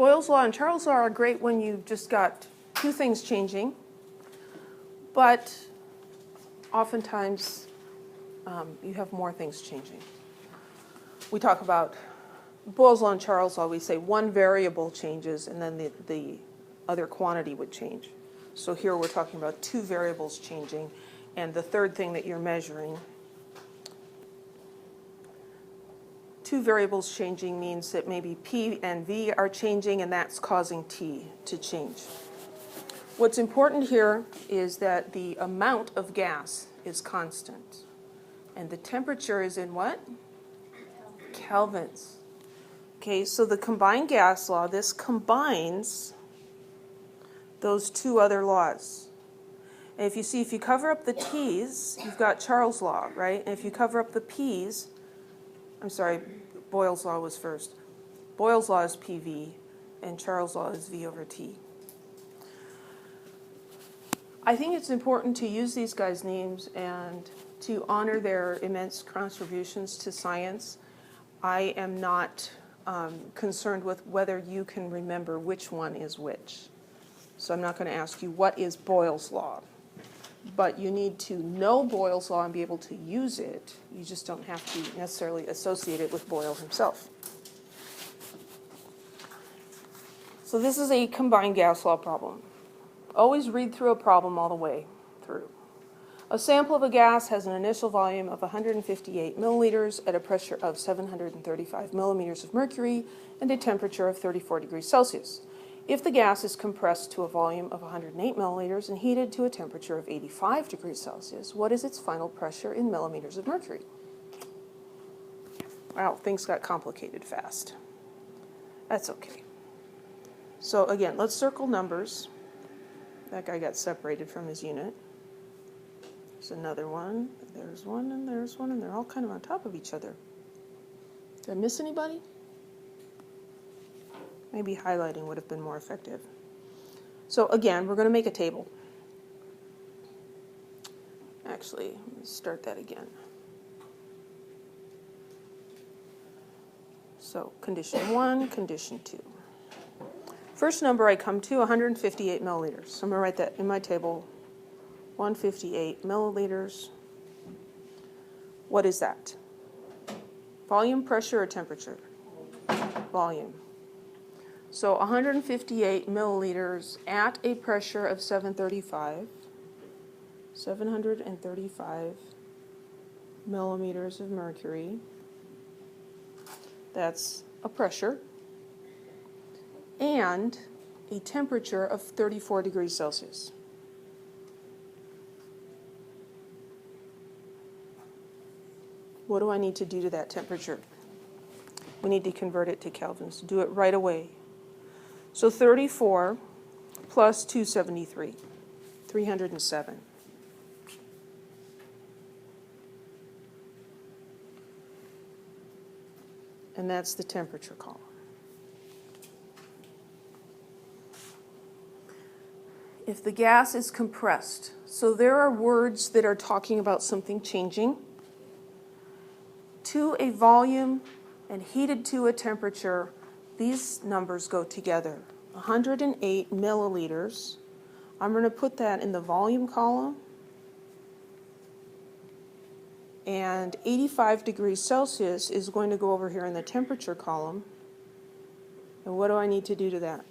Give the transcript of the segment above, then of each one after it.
Boyle's law and Charles' law are great when you've just got two things changing, but oftentimes you have more things changing. We talk about Boyle's law and Charles' law, we say one variable changes and then the other quantity would change. So here we're talking about two variables changing, and the third thing that you're measuring, two variables changing means that maybe P and V are changing, and that's causing T to change. What's important here is that the amount of gas is constant, and the temperature is in what? Kelvins. Okay, so the combined gas law, this combines those two other laws. And if you see, if you cover up the T's, you've got Charles' law, right? And if you cover up the P's, I'm sorry, Boyle's law was first. Boyle's law is PV, and Charles' law is V over T. I think it's important to use these guys' names and to honor their immense contributions to science. I am not concerned with whether you can remember which one is which. So I'm not going to ask you what is Boyle's law. But you need to know Boyle's law and be able to use it. You just don't have to necessarily associate it with Boyle himself. So this is a combined gas law problem. Always read through a problem all the way through. A sample of a gas has an initial volume of 158 milliliters at a pressure of 735 millimeters of mercury and a temperature of 34 degrees Celsius. If the gas is compressed to a volume of 108 milliliters and heated to a temperature of 85 degrees Celsius, what is its final pressure in millimeters of mercury? Wow, things got complicated fast. That's okay. So again, let's circle numbers. That guy got separated from his unit. There's another one, and there's one, and they're all kind of on top of each other. Did I miss anybody? Maybe highlighting would have been more effective. So again, we're going to make a table. Actually, let's start that again. So condition 1, condition 2. First number I come to, 158 milliliters. So I'm going to write that in my table, 158 milliliters. What is that? Volume, pressure, or temperature? Volume. So 158 milliliters at a pressure of 735 millimeters of mercury. That's a pressure. And a temperature of 34 degrees Celsius. What do I need to do to that temperature? We need to convert it to kelvins. Do it right away. So 34 plus 273, 307. And that's the temperature column. If the gas is compressed, so there are words that are talking about something changing to a volume and heated to a temperature, these numbers go together. 108 milliliters. I'm going to put that in the volume column. And 85 degrees Celsius is going to go over here in the temperature column. And what do I need to do to that?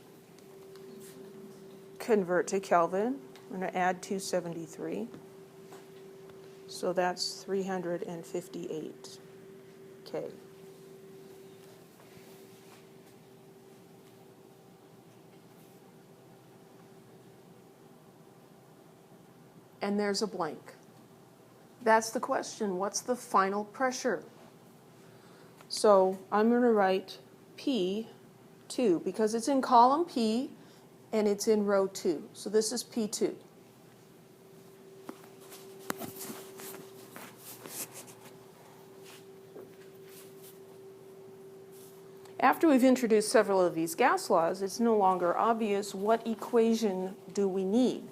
Convert to Kelvin. I'm going to add 273. So that's 358 K. And there's a blank. That's the question. What's the final pressure? So I'm going to write P2 because it's in column P and it's in row 2. So this is P2. After we've introduced several of these gas laws, it's no longer obvious what equation do we need.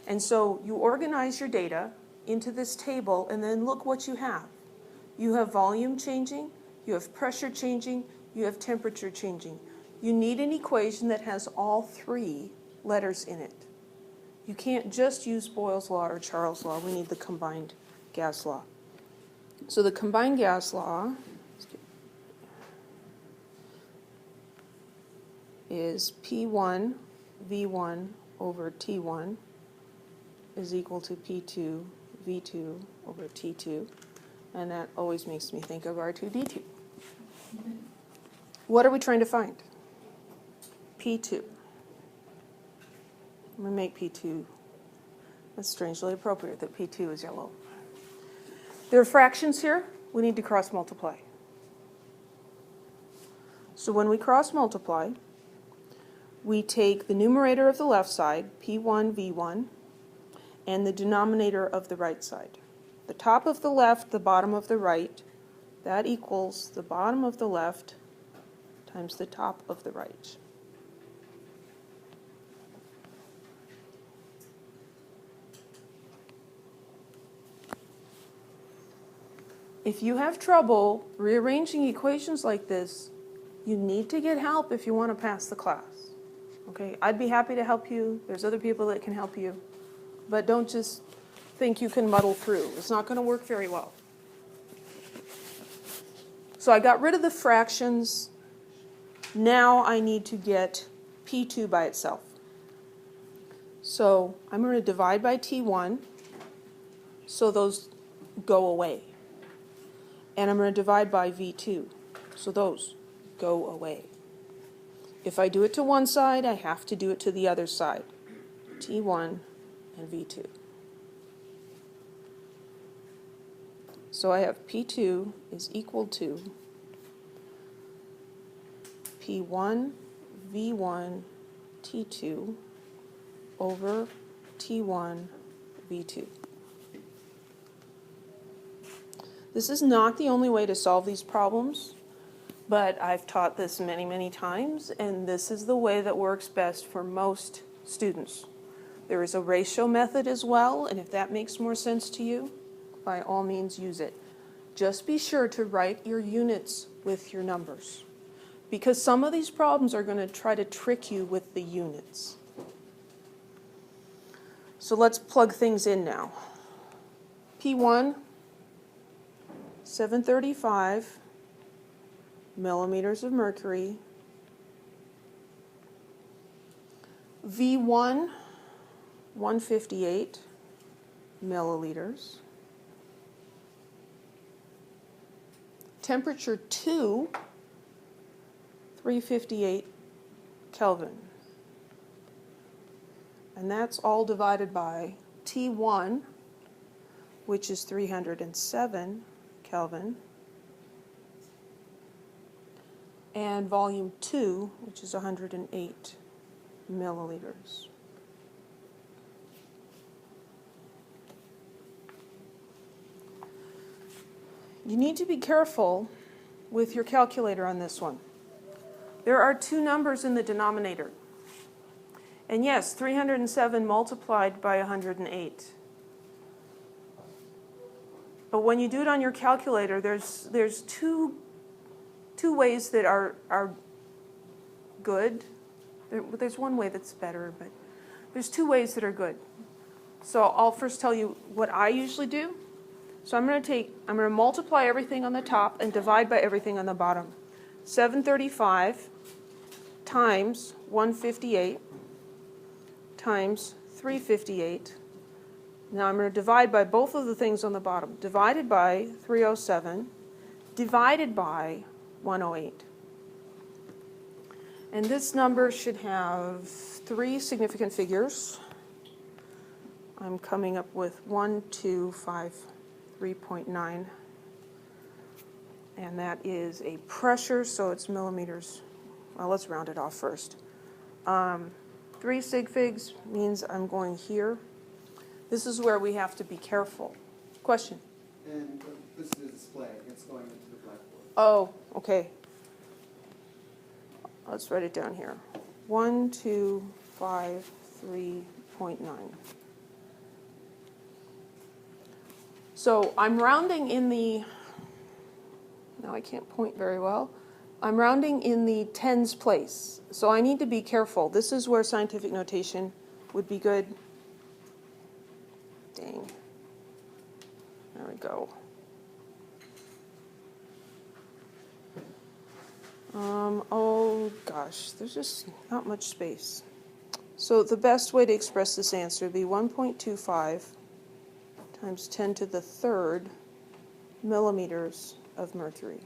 And so you organize your data into this table and then look what you have. You have volume changing, you have pressure changing, you have temperature changing. You need an equation that has all three letters in it. You can't just use Boyle's law or Charles' law. We need the combined gas law. So the combined gas law is P1 V1 over T1 is equal to P2 V2 over T2. And that always makes me think of R2D2. What are we trying to find? P2. I'm going to make P2, that's strangely appropriate that P2 is yellow. There are fractions here. We need to cross multiply. So when we cross multiply, we take the numerator of the left side, P1, V1, and the denominator of the right side. The top of the left, the bottom of the right, that equals the bottom of the left times the top of the right. If you have trouble rearranging equations like this, you need to get help if you want to pass the class. Okay, I'd be happy to help you. There's other people that can help you. But don't just think you can muddle through. It's not going to work very well. So I got rid of the fractions. Now I need to get P2 by itself. So I'm going to divide by T1 so those go away. And I'm going to divide by V2 so those go away. If I do it to one side, I have to do it to the other side. T1 and V2. So I have P2 is equal to P1 V1 T2 over T1 V2. This is not the only way to solve these problems, but I've taught this many, many times, and this is the way that works best for most students. There is a ratio method as well, and if that makes more sense to you, by all means use it. Just be sure to write your units with your numbers, because some of these problems are going to try to trick you with the units. So let's plug things in now. P1, 735 millimeters of mercury. V1, 158 milliliters. Temperature 2, 358 Kelvin. And that's all divided by T1, which is 307 Kelvin, and volume 2, which is 108 milliliters. You need to be careful with your calculator on this one. There are two numbers in the denominator. And yes, 307 multiplied by 108. But when you do it on your calculator, there's two ways that are good. There's one way that's better, but there's two ways that are good. So I'll first tell you what I usually do. So I'm going to multiply everything on the top and divide by everything on the bottom. 735 times 158 times 358. Now I'm going to divide by both of the things on the bottom. Divided by 307, divided by 108. And this number should have three significant figures. I'm coming up with 1253.9. And that is a pressure, so it's millimeters. Well, let's round it off first. 3 sig figs means I'm going here. This is where we have to be careful. Question? And this is a display. It's going into the blackboard. Oh, okay. Let's write it down here. 1253.9. So I'm rounding in the, now I can't point very well. I'm rounding in the tens place, so I need to be careful. This is where scientific notation would be good. Dang. There we go. Oh gosh, there's just not much space. So the best way to express this answer would be 1.25 times 10 to the third millimeters of mercury.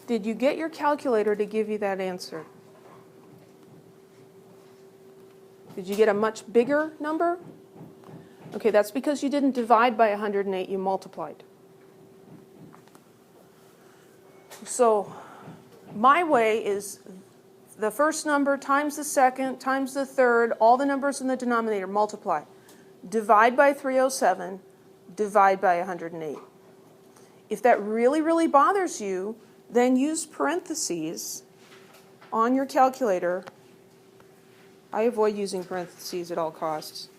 Did you get your calculator to give you that answer? Did you get a much bigger number? Okay, that's because you didn't divide by 108, you multiplied. So my way is the first number times the second times the third, all the numbers in the denominator, multiply. Divide by 307, divide by 108. If that really, really bothers you, then use parentheses on your calculator. I avoid using parentheses at all costs.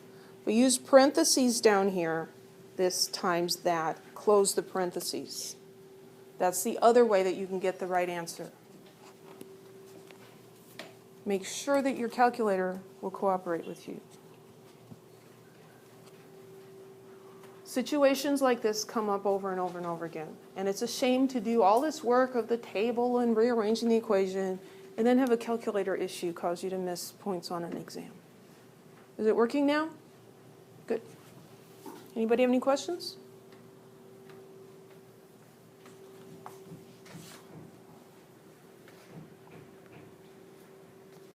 But use parentheses down here, this times that, close the parentheses. That's the other way that you can get the right answer. Make sure that your calculator will cooperate with you. Situations like this come up over and over and over again. And it's a shame to do all this work of the table and rearranging the equation and then have a calculator issue cause you to miss points on an exam. Is it working now? Good. Anybody have any questions?